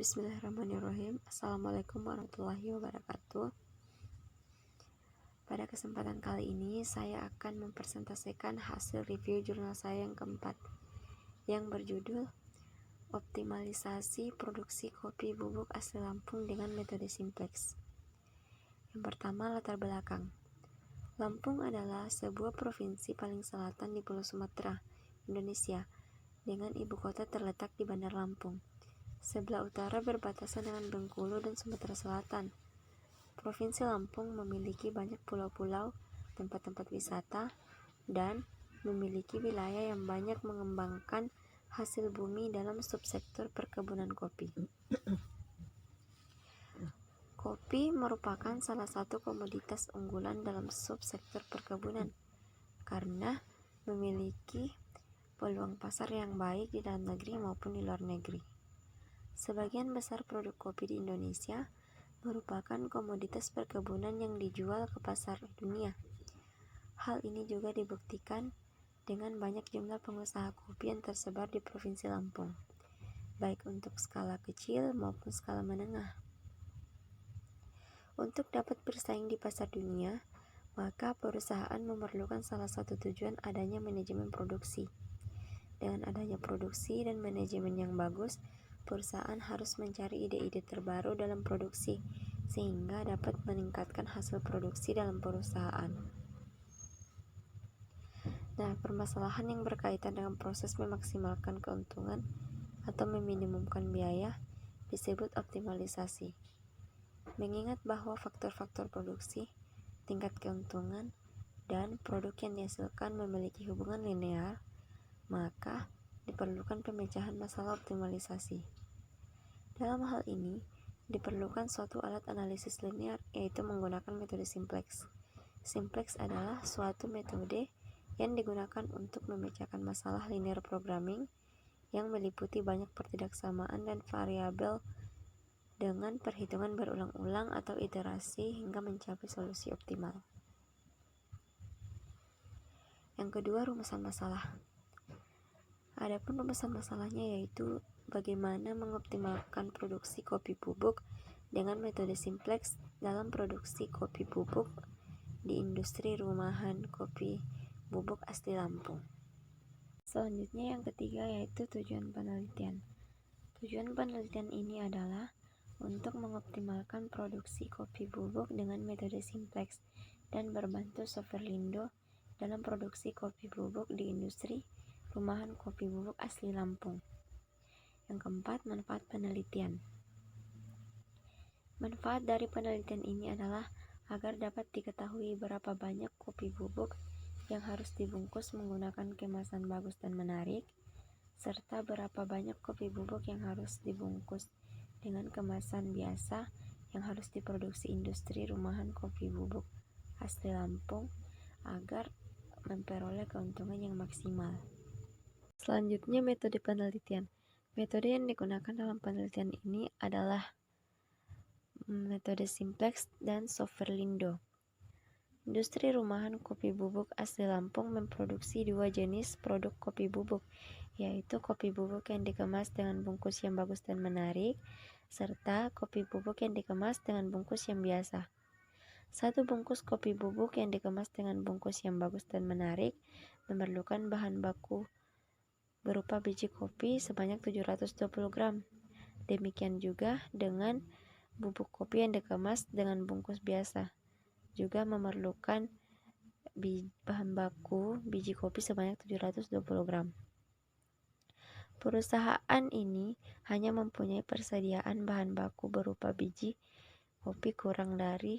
Bismillahirrahmanirrahim. Assalamualaikum warahmatullahi wabarakatuh. Pada kesempatan kali ini saya akan mempresentasikan hasil review jurnal saya yang keempat yang berjudul Optimalisasi Produksi Kopi Bubuk Asli Lampung dengan Metode Simplex. Yang pertama, latar belakang. Lampung adalah sebuah provinsi paling selatan di Pulau Sumatera, Indonesia, dengan ibu kota terletak di Bandar Lampung. Sebelah utara berbatasan dengan Bengkulu dan Sumatera Selatan. Provinsi Lampung memiliki banyak pulau-pulau, tempat-tempat wisata, dan memiliki wilayah yang banyak mengembangkan hasil bumi dalam subsektor perkebunan kopi. Kopi merupakan salah satu komoditas unggulan dalam subsektor perkebunan karena memiliki peluang pasar yang baik di dalam negeri maupun di luar negeri. Sebagian besar produk kopi di Indonesia merupakan komoditas perkebunan yang dijual ke pasar dunia. Hal ini juga dibuktikan dengan banyak jumlah pengusaha kopi yang tersebar di Provinsi Lampung, baik untuk skala kecil maupun skala menengah. Untuk dapat bersaing di pasar dunia, maka perusahaan memerlukan salah satu tujuan adanya manajemen produksi. Dengan adanya produksi dan manajemen yang bagus, perusahaan harus mencari ide-ide terbaru dalam produksi sehingga dapat meningkatkan hasil produksi dalam perusahaan. Nah, permasalahan yang berkaitan dengan proses memaksimalkan keuntungan atau meminimumkan biaya disebut optimalisasi. Mengingat bahwa faktor-faktor produksi, tingkat keuntungan, dan produk yang dihasilkan memiliki hubungan linear, maka diperlukan pemecahan masalah optimalisasi. Dalam hal ini, diperlukan suatu alat analisis linear, yaitu menggunakan metode simplex. Simplex adalah suatu metode yang digunakan untuk memecahkan masalah linear programming yang meliputi banyak pertidaksamaan dan variabel dengan perhitungan berulang-ulang atau iterasi hingga mencapai solusi optimal. Yang kedua, rumusan masalah. Adapun rumusan masalahnya yaitu bagaimana mengoptimalkan produksi kopi bubuk dengan metode simplex dalam produksi kopi bubuk di industri rumahan kopi bubuk asli Lampung. Selanjutnya yang ketiga yaitu tujuan penelitian. Tujuan penelitian ini adalah untuk mengoptimalkan produksi kopi bubuk dengan metode simplex dan berbantu Soferlindo dalam produksi kopi bubuk di industri rumahan kopi bubuk asli Lampung. Yang keempat, manfaat penelitian. Manfaat dari penelitian ini adalah agar dapat diketahui berapa banyak kopi bubuk yang harus dibungkus menggunakan kemasan bagus dan menarik, serta berapa banyak kopi bubuk yang harus dibungkus dengan kemasan biasa yang harus diproduksi industri rumahan kopi bubuk asli Lampung agar memperoleh keuntungan yang maksimal. Selanjutnya, metode penelitian. Metode yang digunakan dalam penelitian ini adalah metode simplex dan Soferlindo. Industri rumahan kopi bubuk asli Lampung memproduksi dua jenis produk kopi bubuk, yaitu kopi bubuk yang dikemas dengan bungkus yang bagus dan menarik, serta kopi bubuk yang dikemas dengan bungkus yang biasa. Satu bungkus kopi bubuk yang dikemas dengan bungkus yang bagus dan menarik memerlukan bahan baku berupa biji kopi sebanyak 720 gram. Demikian juga dengan bubuk kopi yang dikemas dengan bungkus biasa, juga memerlukan bahan baku biji kopi sebanyak 720 gram. Perusahaan ini hanya mempunyai persediaan bahan baku berupa biji kopi kurang dari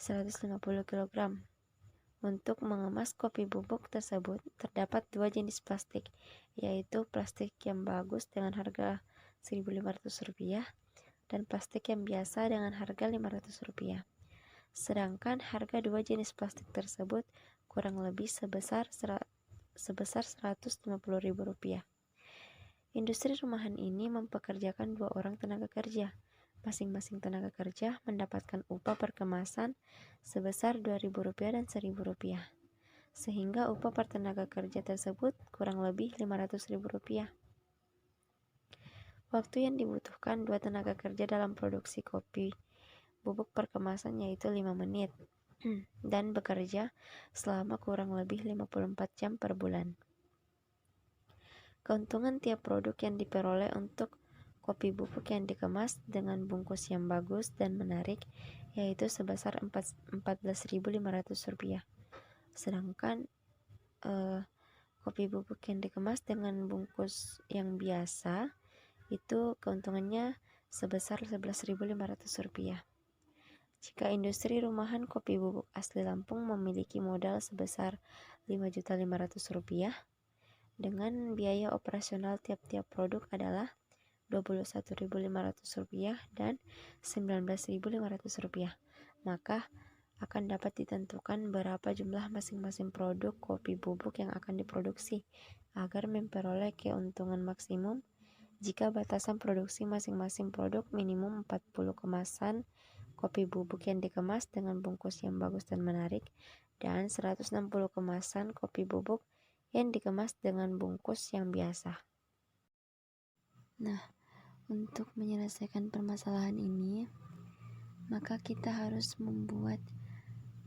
150 kg. Untuk mengemas kopi bubuk tersebut terdapat dua jenis plastik, yaitu plastik yang bagus dengan harga Rp1.500 dan plastik yang biasa dengan harga Rp500. Sedangkan harga dua jenis plastik tersebut kurang lebih sebesar Rp150.000. Industri rumahan ini mempekerjakan 2 orang tenaga kerja. Masing-masing tenaga kerja mendapatkan upah per kemasan sebesar Rp2.000 dan Rp1.000, sehingga upah per tenaga kerja tersebut kurang lebih Rp500.000. Waktu yang dibutuhkan 2 tenaga kerja dalam produksi kopi bubuk per kemasan yaitu 5 menit dan bekerja selama kurang lebih 54 jam per bulan. Keuntungan tiap produk yang diperoleh untuk kopi bubuk yang dikemas dengan bungkus yang bagus dan menarik yaitu sebesar Rp14.500. Sedangkan kopi bubuk yang dikemas dengan bungkus yang biasa itu keuntungannya sebesar Rp11.500. Jika industri rumahan kopi bubuk asli Lampung memiliki modal sebesar Rp5.500.000, dengan biaya operasional tiap-tiap produk adalah Rp21.500 dan Rp19.500, maka akan dapat ditentukan berapa jumlah masing-masing produk kopi bubuk yang akan diproduksi agar memperoleh keuntungan maksimum jika batasan produksi masing-masing produk minimum 40 kemasan kopi bubuk yang dikemas dengan bungkus yang bagus dan menarik dan 160 kemasan kopi bubuk yang dikemas dengan bungkus yang biasa. Nah, untuk menyelesaikan permasalahan ini, maka kita harus membuat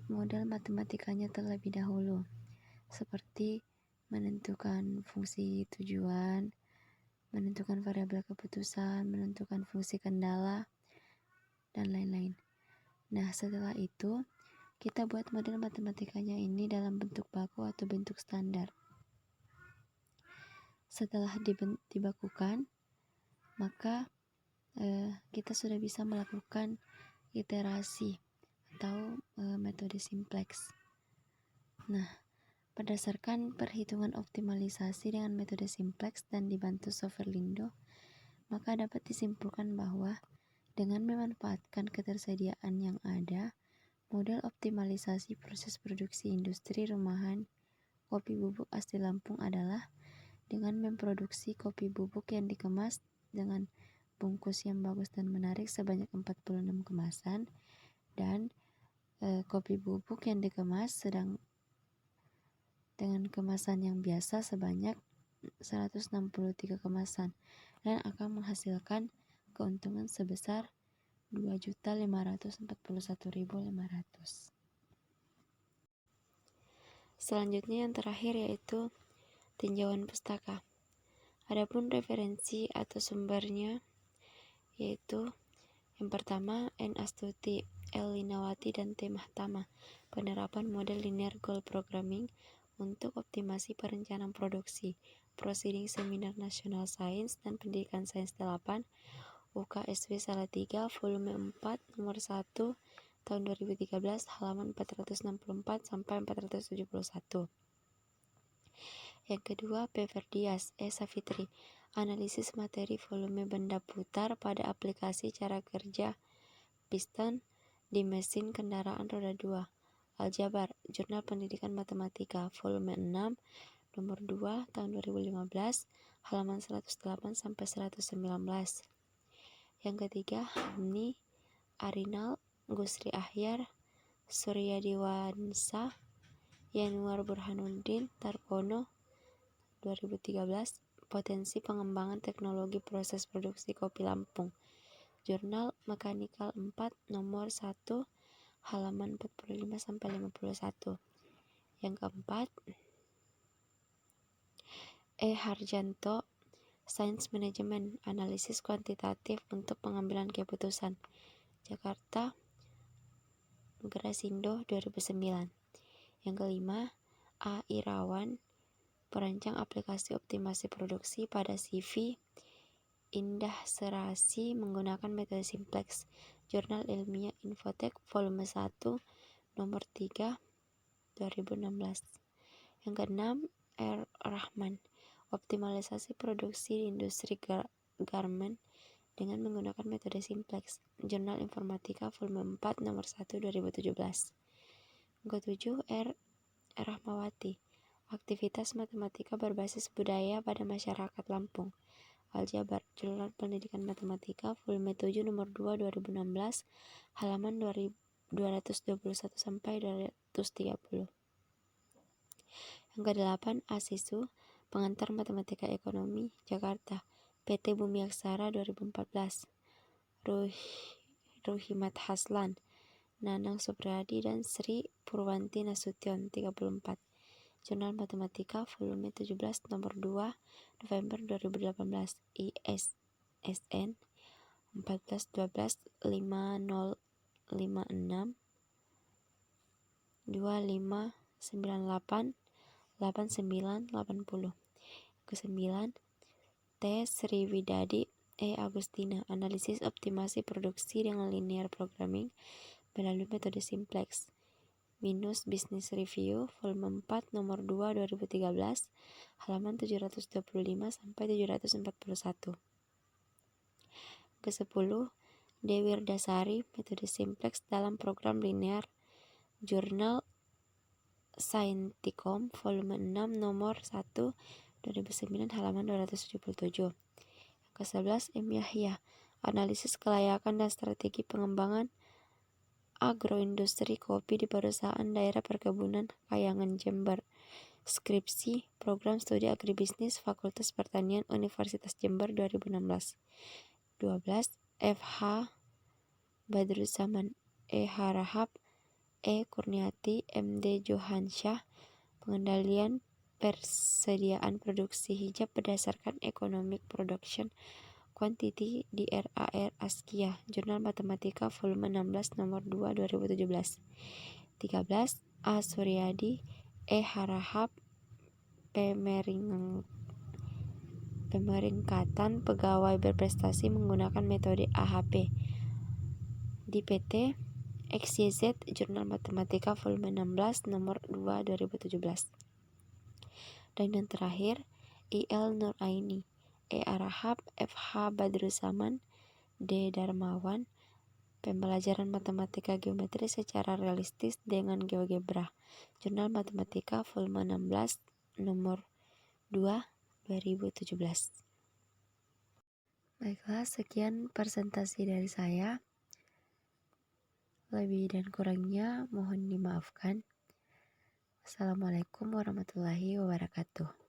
modal matematikanya terlebih dahulu, seperti menentukan fungsi tujuan, menentukan variabel keputusan, menentukan fungsi kendala, dan lain-lain. Nah, setelah itu, kita buat model matematikanya ini dalam bentuk baku atau bentuk standar. Setelah dibakukan, maka kita sudah bisa melakukan iterasi atau metode simplex. Nah, berdasarkan perhitungan optimalisasi dengan metode simplex dan dibantu software Lindo, maka dapat disimpulkan bahwa dengan memanfaatkan ketersediaan yang ada, model optimalisasi proses produksi industri rumahan kopi bubuk asli Lampung adalah dengan memproduksi kopi bubuk yang dikemas dengan bungkus yang bagus dan menarik sebanyak 46 kemasan dan kopi bubuk yang dikemas sedang dengan kemasan yang biasa sebanyak 163 kemasan dan akan menghasilkan keuntungan sebesar Rp2.541.500. Selanjutnya yang terakhir yaitu tinjauan pustaka. Adapun referensi atau sumbernya yaitu yang pertama N. Astuti, L. Linawati, dan T. Mahtama, penerapan model linear goal programming untuk optimasi perencanaan produksi, Proceeding Seminar Nasional Sains dan Pendidikan Sains 8, UKSW Salatiga, volume 4, nomor 1, tahun 2013, halaman 464 sampai 471. Yang kedua, P. Ferdias, E. Safitri, analisis materi volume benda putar pada aplikasi cara kerja piston di mesin kendaraan roda 2, Aljabar, Jurnal Pendidikan Matematika, volume 6, nomor 2, tahun 2015, halaman 108 sampai 119. Yang ketiga, Hamni, Arinal, Gusri Ahyar, Suryadiwansa, Yanuar Burhanuddin, Tarkono, 2013, Potensi Pengembangan Teknologi Proses Produksi Kopi Lampung, Jurnal Mekanikal 4, nomor 1, halaman 45 sampai 51. Yang keempat, E. Harjanto, Sains Manajemen, Analisis Kuantitatif untuk Pengambilan Keputusan, Jakarta, Grasindo 2009. Yang kelima, A. Irawan, Perancang Aplikasi Optimasi Produksi pada CV Indah Serasi menggunakan metode simplex, Jurnal Ilmiah Infotech, volume 1, nomor 3, 2016. Yang keenam, R. Rahman, Optimalisasi Produksi Industri Garment dengan menggunakan metode simplex, Jurnal Informatika, volume 4, nomor 1, 2017. Yang ketujuh, R. Rahmawati, Aktivitas Matematika Berbasis Budaya pada Masyarakat Lampung, Aljabar, Jurnal Pendidikan Matematika, volume 7, nomor 2, 2016, halaman 221 sampai 230. Yang kedelapan, Asisu, Pengantar Matematika Ekonomi, Jakarta, PT Bumi Aksara 2014, Ruhimat Haslan, Nanang Supriyadi, dan Sri Purwanti Nasution 34. Jurnal Matematika volume 17 nomor 2 November 2018, ISSN 14125056 25988980. Ke-9, T. Sriwidadi, E. Agustina, Analisis Optimasi Produksi dengan Linear Programming melalui metode Simplex. Minus Business Review volume 4 nomor 2 2013 halaman 725 sampai 741. Ke-10, D. Wirdasari, metode Simplex dalam program linear, Jurnal Scienticom volume 6 nomor 1 2009 halaman 277. Ke-11, M. Yahya, Analisis Kelayakan dan Strategi Pengembangan Agroindustri Kopi di Perusahaan Daerah Perkebunan Kayangan Jember. Skripsi Program Studi Agribisnis Fakultas Pertanian Universitas Jember 2016. 12. F.H. Badruzzaman, E. Harahap, E. Kurniati, M.D. Johansyah, Pengendalian Persediaan Produksi Hijab berdasarkan Economic Production Quantity di RAR Askia, Jurnal Matematika volume 16 nomor 2 2017. 13. A. Suryadi, E. Harahap, Pemeringkatan Pegawai Berprestasi menggunakan metode AHP di PT XYZ, Jurnal Matematika volume 16 nomor 2 2017. Dan yang terakhir, I.L. Nuraini, E. Arahap, F.H. Badruzzaman, D. Darmawan, Pembelajaran Matematika Geometri secara Realistis dengan GeoGebra, Jurnal Matematika volume 16 nomor 2 2017. Baiklah, sekian presentasi dari saya. Lebih dan kurangnya mohon dimaafkan. Assalamualaikum warahmatullahi wabarakatuh.